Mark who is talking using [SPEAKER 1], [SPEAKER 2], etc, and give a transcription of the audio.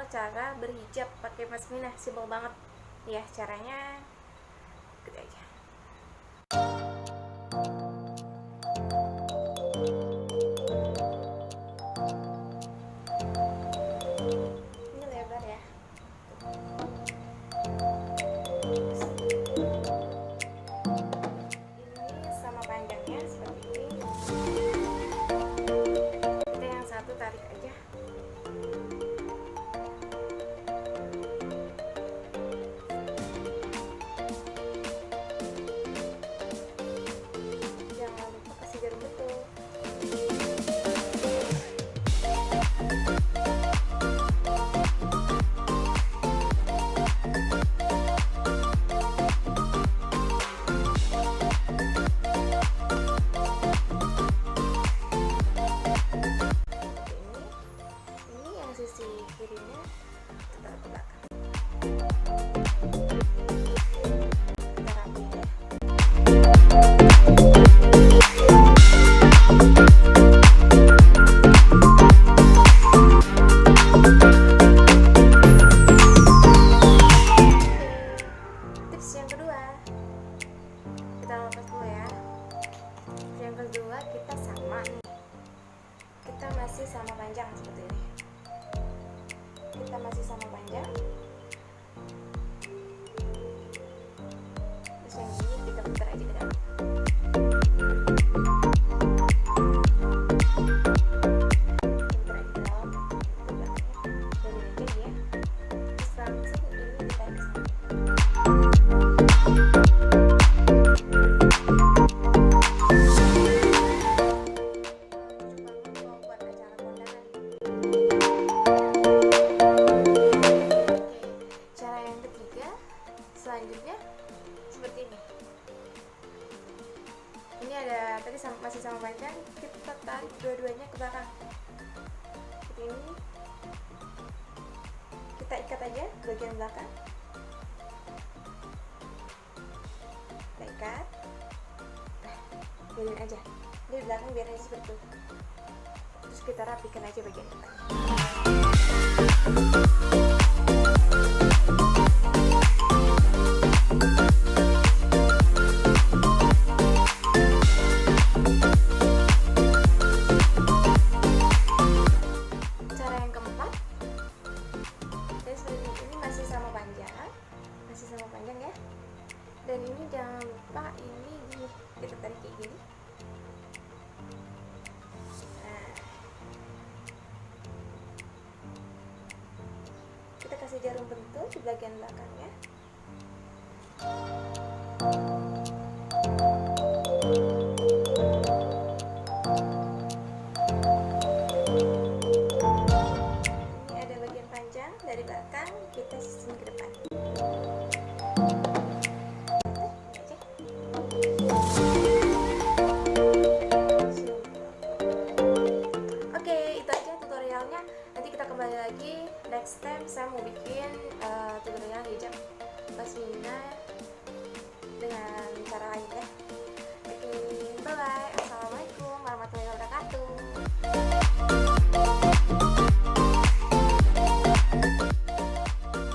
[SPEAKER 1] cara berhijab pakai pashmina. Simpel banget ya caranya, gitu aja. Ini lebar ya. Ini sama panjangnya seperti ini. Kita yang satu tarik aja. Jangan lupa kasih jarum betul. Ini yang sisi kirinya kita ke belakang. Kita rapiin ya. Tips yang kedua, kita lepas dulu ya. Yang kedua kita sama nih, kita masih sama panjang seperti ini. Kita masih sama panjang. Terus yang ini kita putar aja ke dalam. Putar aja ke dalam, ke belakangnya. Dari aja dia. Terus langsung ini ditarik sama. Selanjutnya seperti ini. Ini ada tadi masih sama panjang, kita tarik dua-duanya ke belakang. Seperti ini. Kita ikat aja bagian belakang. Kita ikat. Nah, biarin aja. Di belakang biar aja seperti itu. Terus kita rapikan aja bagian depan. Masih sama panjang ya. Dan ini jangan lupa ini gini, kita tarik kayak gini. Nah, kita kasih jarum pentul di bagian belakangnya. Ini ada bagian panjang dari belakang, kita susun ke depan. Oke, itu aja tutorialnya. Nanti kita kembali lagi next time. Saya mau bikin tutorial hijab pashmina dengan cara lain ya.